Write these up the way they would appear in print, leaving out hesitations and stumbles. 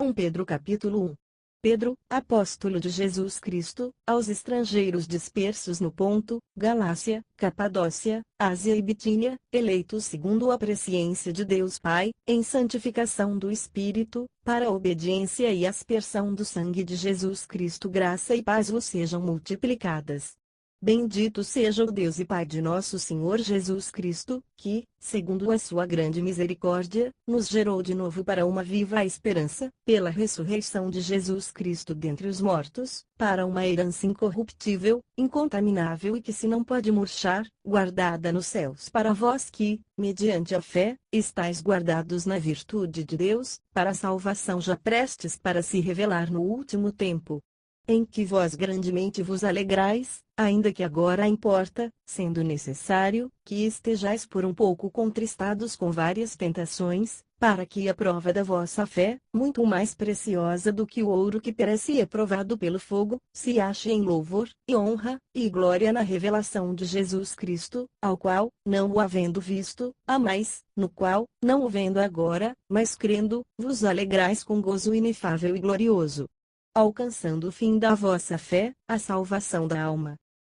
1 Pedro capítulo 1. Pedro, apóstolo de Jesus Cristo, aos estrangeiros dispersos no Ponto, Galácia, Capadócia, Ásia e Bitínia, eleitos segundo a presciência de Deus Pai, em santificação do Espírito, para a obediência e aspersão do sangue de Jesus Cristo, graça e paz vos sejam multiplicadas. Bendito seja o Deus e Pai de nosso Senhor Jesus Cristo, que, segundo a sua grande misericórdia, nos gerou de novo para uma viva esperança, pela ressurreição de Jesus Cristo dentre os mortos, para uma herança incorruptível, incontaminável e que se não pode murchar, guardada nos céus para vós que, mediante a fé, estáis guardados na virtude de Deus, para a salvação já prestes para se revelar no último tempo, em que vós grandemente vos alegrais, ainda que agora importa, sendo necessário, que estejais por um pouco contristados com várias tentações, para que a prova da vossa fé, muito mais preciosa do que o ouro que perece e é provado pelo fogo, se ache em louvor, e honra, e glória na revelação de Jesus Cristo, ao qual, não o havendo visto, amais, no qual, não o vendo agora, mas crendo, vos alegrais com gozo inefável e glorioso, alcançando o fim da vossa fé, a salvação da alma.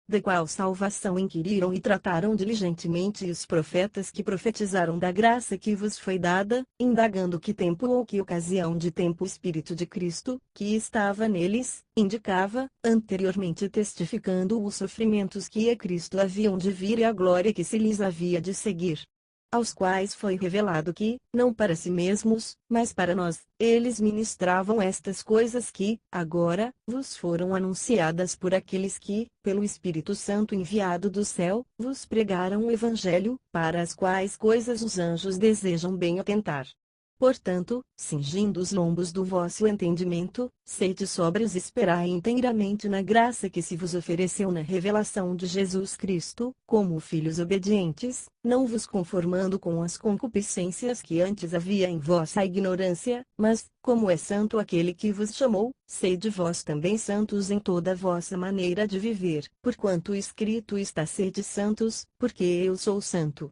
Da qual salvação inquiriram e trataram diligentemente os profetas que profetizaram da graça que vos foi dada, indagando que tempo ou que ocasião de tempo o Espírito de Cristo, que estava neles, indicava, anteriormente testificando os sofrimentos que a Cristo haviam de vir e a glória que se lhes havia de seguir, aos quais foi revelado que, não para si mesmos, mas para nós, eles ministravam estas coisas que, agora, vos foram anunciadas por aqueles que, pelo Espírito Santo enviado do céu, vos pregaram o Evangelho, para as quais coisas os anjos desejam bem atentar. Portanto, cingindo os lombos do vosso entendimento, sede sóbrios e esperai inteiramente na graça que se vos ofereceu na revelação de Jesus Cristo, como filhos obedientes, não vos conformando com as concupiscências que antes havia em vossa ignorância, mas, como é santo aquele que vos chamou, sede vós também santos em toda a vossa maneira de viver, porquanto escrito está: sede santos, porque eu sou santo.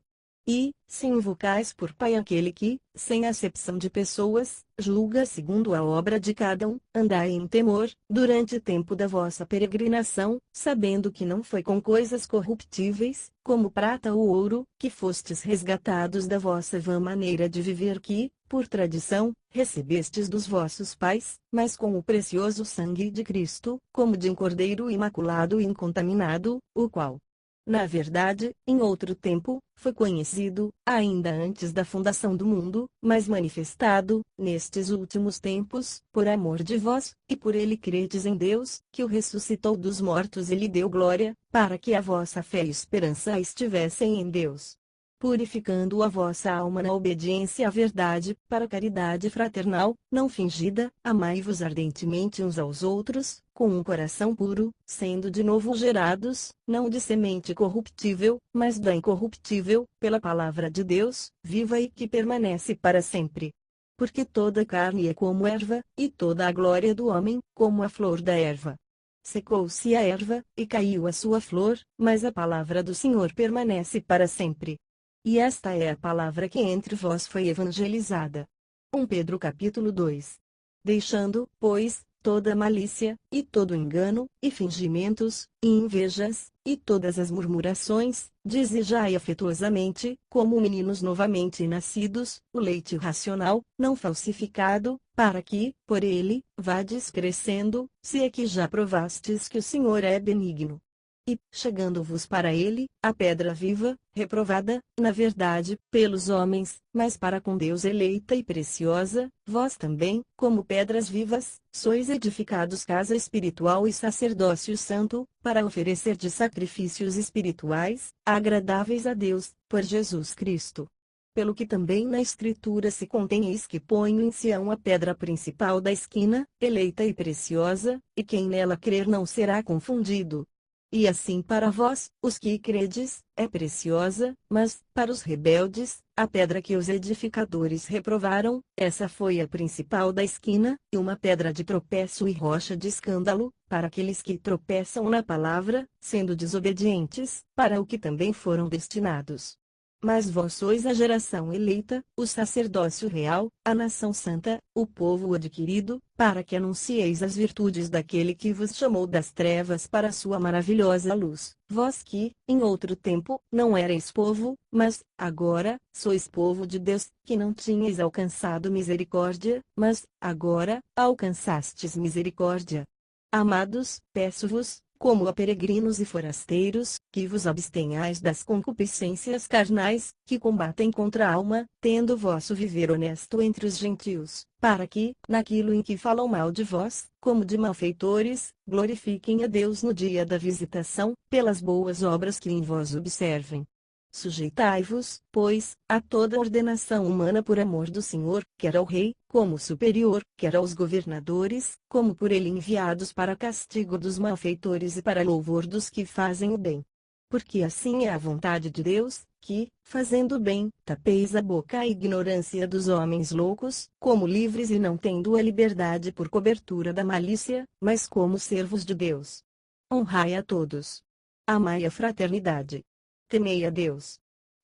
E, se invocais por Pai aquele que, sem acepção de pessoas, julga segundo a obra de cada um, andai em temor, durante o tempo da vossa peregrinação, sabendo que não foi com coisas corruptíveis, como prata ou ouro, que fostes resgatados da vossa vã maneira de viver que, por tradição, recebestes dos vossos pais, mas com o precioso sangue de Cristo, como de um cordeiro imaculado e incontaminado, o qual, na verdade, em outro tempo, foi conhecido, ainda antes da fundação do mundo, mas manifestado, nestes últimos tempos, por amor de vós, e por ele credes em Deus, que o ressuscitou dos mortos e lhe deu glória, para que a vossa fé e esperança estivessem em Deus, purificando a vossa alma na obediência à verdade, para a caridade fraternal, não fingida, amai-vos ardentemente uns aos outros, com um coração puro, sendo de novo gerados, não de semente corruptível, mas da incorruptível, pela palavra de Deus, viva e que permanece para sempre. Porque toda carne é como erva, e toda a glória do homem, como a flor da erva. Secou-se a erva, e caiu a sua flor, mas a palavra do Senhor permanece para sempre. E esta é a palavra que entre vós foi evangelizada. 1 Pedro capítulo 2. Deixando, pois, toda malícia, e todo engano, e fingimentos, e invejas, e todas as murmurações, desejai afetuosamente, como meninos novamente nascidos, o leite racional, não falsificado, para que, por ele, vades crescendo, se é que já provastes que o Senhor é benigno. E, chegando-vos para ele, a pedra viva, reprovada, na verdade, pelos homens, mas para com Deus eleita e preciosa, vós também, como pedras vivas, sois edificados casa espiritual e sacerdócio santo, para oferecer de sacrifícios espirituais, agradáveis a Deus, por Jesus Cristo. Pelo que também na Escritura se contém: eis que ponho em Sião a pedra principal da esquina, eleita e preciosa, e quem nela crer não será confundido. E assim para vós, os que credes, é preciosa, mas, para os rebeldes, a pedra que os edificadores reprovaram, essa foi a principal da esquina, e uma pedra de tropeço e rocha de escândalo, para aqueles que tropeçam na palavra, sendo desobedientes, para o que também foram destinados. Mas vós sois a geração eleita, o sacerdócio real, a nação santa, o povo adquirido, para que anuncieis as virtudes daquele que vos chamou das trevas para a sua maravilhosa luz. Vós que, em outro tempo, não erais povo, mas, agora, sois povo de Deus, que não tinhais alcançado misericórdia, mas, agora, alcançastes misericórdia. Amados, peço-vos, como a peregrinos e forasteiros, que vos abstenhais das concupiscências carnais, que combatem contra a alma, tendo vosso viver honesto entre os gentios, para que, naquilo em que falam mal de vós, como de malfeitores, glorifiquem a Deus no dia da visitação, pelas boas obras que em vós observem. Sujeitai-vos, pois, a toda ordenação humana por amor do Senhor, quer ao rei, como superior, quer aos governadores, como por ele enviados para castigo dos malfeitores e para louvor dos que fazem o bem. Porque assim é a vontade de Deus, que, fazendo o bem, tapeis a boca à ignorância dos homens loucos, como livres e não tendo a liberdade por cobertura da malícia, mas como servos de Deus. Honrai a todos. Amai a fraternidade. Temei a Deus.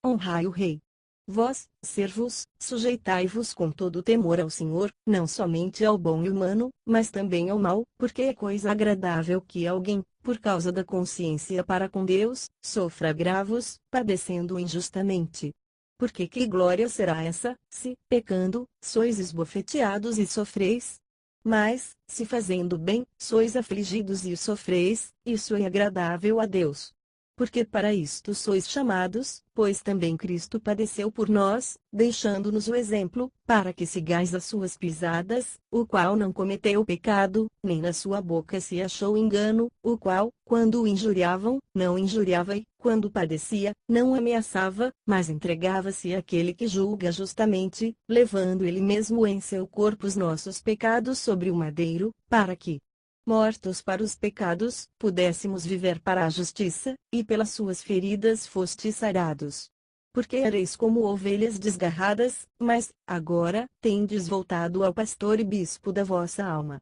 Honrai o Rei. Vós, servos, sujeitai-vos com todo temor ao Senhor, não somente ao bom e humano, mas também ao mau, porque é coisa agradável que alguém, por causa da consciência para com Deus, sofra agravos, padecendo injustamente. Porque que glória será essa, se, pecando, sois esbofeteados e sofreis? Mas, se fazendo bem, sois afligidos e sofreis, isso é agradável a Deus. Porque para isto sois chamados, pois também Cristo padeceu por nós, deixando-nos o exemplo, para que sigais as suas pisadas, o qual não cometeu pecado, nem na sua boca se achou engano, o qual, quando o injuriavam, não injuriava e, quando padecia, não ameaçava, mas entregava-se àquele que julga justamente, levando ele mesmo em seu corpo os nossos pecados sobre o madeiro, para que, mortos para os pecados, pudéssemos viver para a justiça, e pelas suas feridas fostes sarados. Porque ereis como ovelhas desgarradas, mas, agora, tendes voltado ao pastor e bispo da vossa alma.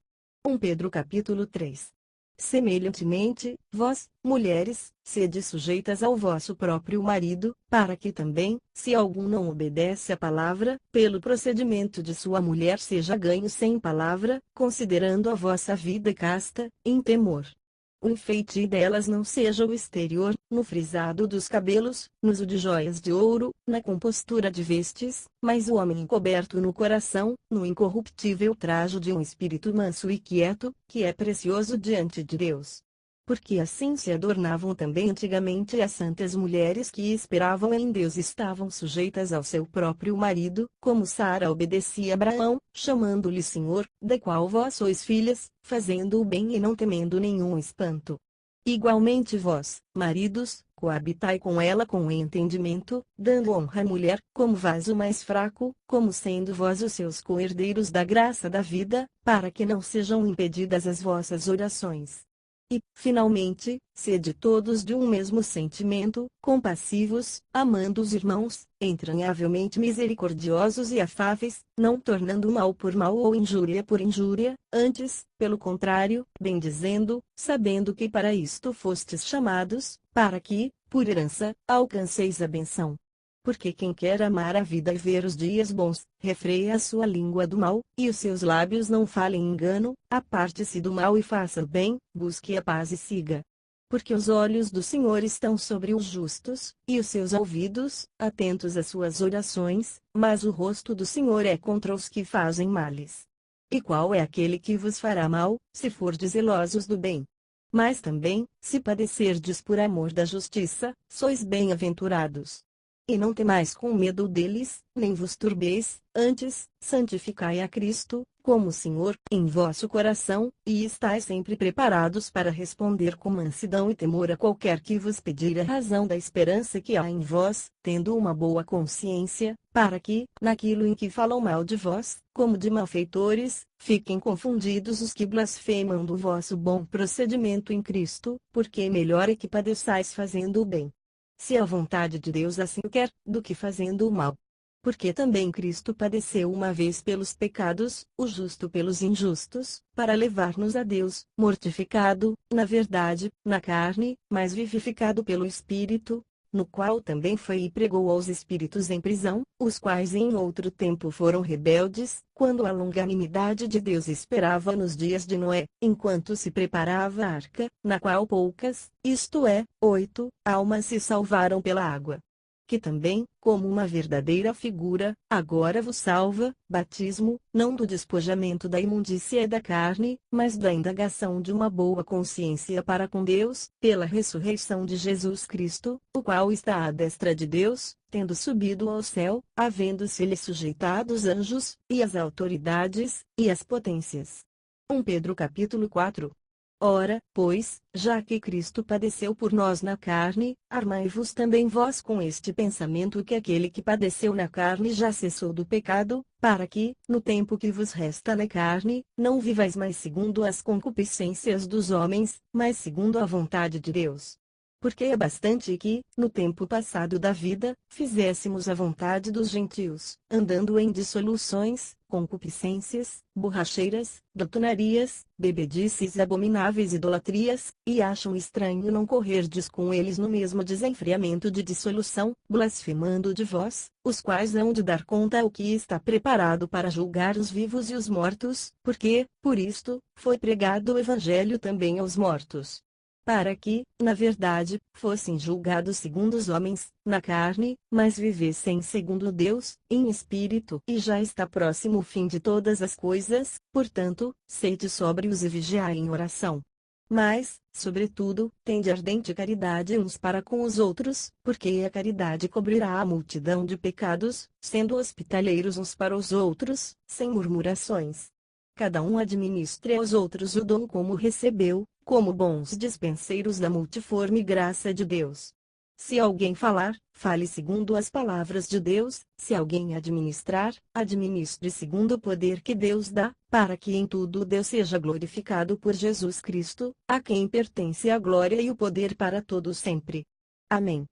1 Pedro capítulo 3. Semelhantemente, vós, mulheres, sede sujeitas ao vosso próprio marido, para que também, se algum não obedece à palavra, pelo procedimento de sua mulher seja ganho sem palavra, considerando a vossa vida casta, em temor. O enfeite delas não seja o exterior, no frisado dos cabelos, no uso de joias de ouro, na compostura de vestes, mas o homem encoberto no coração, no incorruptível trajo de um espírito manso e quieto, que é precioso diante de Deus. Porque assim se adornavam também antigamente as santas mulheres que esperavam em Deus e estavam sujeitas ao seu próprio marido, como Sara obedecia a Abraão, chamando-lhe Senhor, da qual vós sois filhas, fazendo o bem e não temendo nenhum espanto. Igualmente vós, maridos, coabitai com ela com entendimento, dando honra à mulher, como vaso mais fraco, como sendo vós os seus co-herdeiros da graça da vida, para que não sejam impedidas as vossas orações. E, finalmente, sede todos de um mesmo sentimento, compassivos, amando os irmãos, entranhavelmente misericordiosos e afáveis, não tornando mal por mal ou injúria por injúria, antes, pelo contrário, bendizendo, sabendo que para isto fostes chamados, para que, por herança, alcanceis a benção. Porque quem quer amar a vida e ver os dias bons, refreia a sua língua do mal, e os seus lábios não falem engano, aparte-se do mal e faça o bem, busque a paz e siga. Porque os olhos do Senhor estão sobre os justos, e os seus ouvidos, atentos às suas orações, mas o rosto do Senhor é contra os que fazem males. E qual é aquele que vos fará mal, se fordes zelosos do bem? Mas também, se padecerdes por amor da justiça, sois bem-aventurados. E não temais com medo deles, nem vos turbeis, antes, santificai a Cristo, como Senhor, em vosso coração, e estais sempre preparados para responder com mansidão e temor a qualquer que vos pedir a razão da esperança que há em vós, tendo uma boa consciência, para que, naquilo em que falam mal de vós, como de malfeitores, fiquem confundidos os que blasfemam do vosso bom procedimento em Cristo, porque melhor é que padeçais fazendo o bem, se a vontade de Deus assim o quer, do que fazendo o mal. Porque também Cristo padeceu uma vez pelos pecados, o justo pelos injustos, para levar-nos a Deus, mortificado, na verdade, na carne, mas vivificado pelo Espírito. no qual também foi e pregou aos espíritos em prisão, os quais em outro tempo foram rebeldes, quando a longanimidade de Deus esperava nos dias de Noé, enquanto se preparava a arca, na qual poucas, isto é, 8, almas se salvaram pela água. Que também, como uma verdadeira figura, agora vos salva, batismo, não do despojamento da imundícia da carne, mas da indagação de uma boa consciência para com Deus, pela ressurreição de Jesus Cristo, o qual está à destra de Deus, tendo subido ao céu, havendo-se-lhe sujeitado os anjos, e as autoridades, e as potências. 1 Pedro capítulo 4. Ora, pois, já que Cristo padeceu por nós na carne, armai-vos também vós com este pensamento que aquele que padeceu na carne já cessou do pecado, para que, no tempo que vos resta na carne, não vivais mais segundo as concupiscências dos homens, mas segundo a vontade de Deus. Porque é bastante que, no tempo passado da vida, fizéssemos a vontade dos gentios, andando em dissoluções, concupiscências, borracheiras, glutonarias, bebedices abomináveis idolatrias, e acham estranho não correrdes com eles no mesmo desenfreamento de dissolução, blasfemando de vós, os quais hão de dar conta ao que está preparado para julgar os vivos e os mortos, porque, por isto, foi pregado o evangelho também aos mortos, para que, na verdade, fossem julgados segundo os homens, na carne, mas vivessem segundo Deus, em espírito. E já está próximo o fim de todas as coisas, portanto, sede sóbrios e vigiai em oração. Mas, sobretudo, tende ardente caridade uns para com os outros, porque a caridade cobrirá a multidão de pecados, sendo hospitaleiros uns para os outros, sem murmurações. Cada um administre aos outros o dom como recebeu, como bons dispenseiros da multiforme graça de Deus. Se alguém falar, fale segundo as palavras de Deus; se alguém administrar, administre segundo o poder que Deus dá, para que em tudo Deus seja glorificado por Jesus Cristo, a quem pertence a glória e o poder para todos sempre. Amém.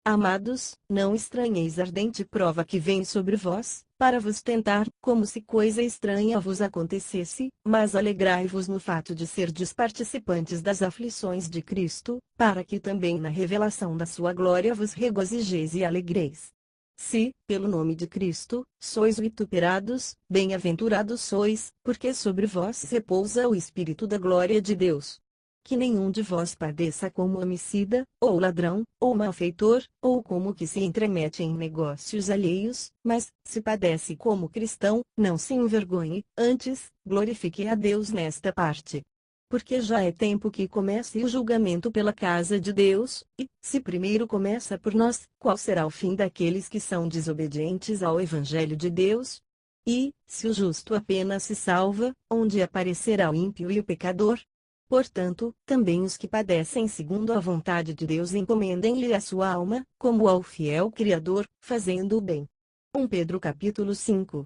Amados, não estranheis a ardente prova que vem sobre vós, para vos tentar, como se coisa estranha vos acontecesse, mas alegrai-vos no fato de serdes participantes das aflições de Cristo, para que também na revelação da sua glória vos regozijeis e alegreis. Se, pelo nome de Cristo, sois vituperados, bem-aventurados sois, porque sobre vós repousa o Espírito da glória de Deus. Que nenhum de vós padeça como homicida, ou ladrão, ou malfeitor, ou como que se entremete em negócios alheios, mas, se padece como cristão, não se envergonhe, antes, glorifique a Deus nesta parte. Porque já é tempo que comece o julgamento pela casa de Deus, e, se primeiro começa por nós, qual será o fim daqueles que são desobedientes ao Evangelho de Deus? E, se o justo apenas se salva, onde aparecerá o ímpio e o pecador? Portanto, também os que padecem segundo a vontade de Deus encomendem-lhe a sua alma, como ao fiel Criador, fazendo o bem. 1 Pedro capítulo 5.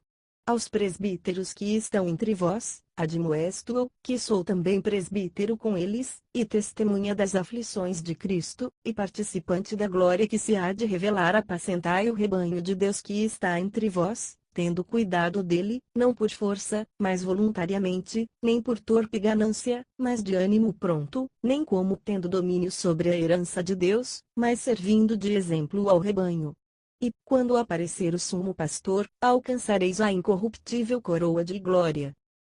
Aos presbíteros que estão entre vós, admoesto-o, que sou também presbítero com eles, e testemunha das aflições de Cristo, e participante da glória que se há de revelar. Apacentai o rebanho de Deus que está entre vós, tendo cuidado dele, não por força, mas voluntariamente, nem por torpe ganância, mas de ânimo pronto, nem como tendo domínio sobre a herança de Deus, mas servindo de exemplo ao rebanho. E, quando aparecer o sumo pastor, alcançareis a incorruptível coroa de glória.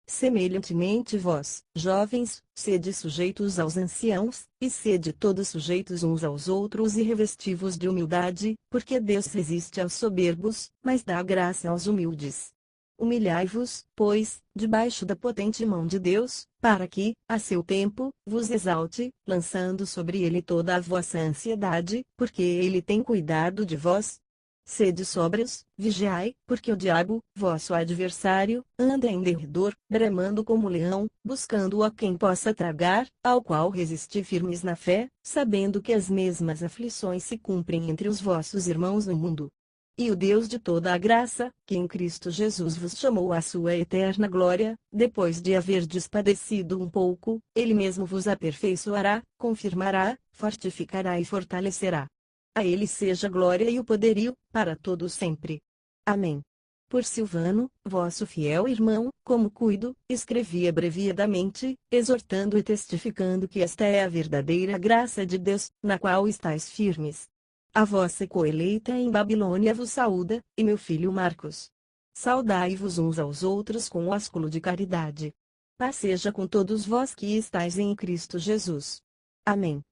Semelhantemente vós, jovens, sede sujeitos aos anciãos, e sede todos sujeitos uns aos outros e revesti-vos de humildade, porque Deus resiste aos soberbos, mas dá graça aos humildes. Humilhai-vos, pois, debaixo da potente mão de Deus, para que, a seu tempo, vos exalte, lançando sobre ele toda a vossa ansiedade, porque ele tem cuidado de vós. Sede sóbrios, vigiai, porque o diabo, vosso adversário, anda em derredor, bramando como leão, buscando a quem possa tragar, ao qual resisti firmes na fé, sabendo que as mesmas aflições se cumprem entre os vossos irmãos no mundo. E o Deus de toda a graça, que em Cristo Jesus vos chamou à sua eterna glória, depois de haverdes padecido um pouco, ele mesmo vos aperfeiçoará, confirmará, fortificará e fortalecerá. A ele seja glória e o poderio, para todos sempre. Amém. Por Silvano, vosso fiel irmão, como cuido, escrevi abreviadamente, exortando e testificando que esta é a verdadeira graça de Deus, na qual estáis firmes. A vossa coeleita em Babilônia vos saúda, e meu filho Marcos. Saudai-vos uns aos outros com ósculo de caridade. Paz seja com todos vós que estáis em Cristo Jesus. Amém.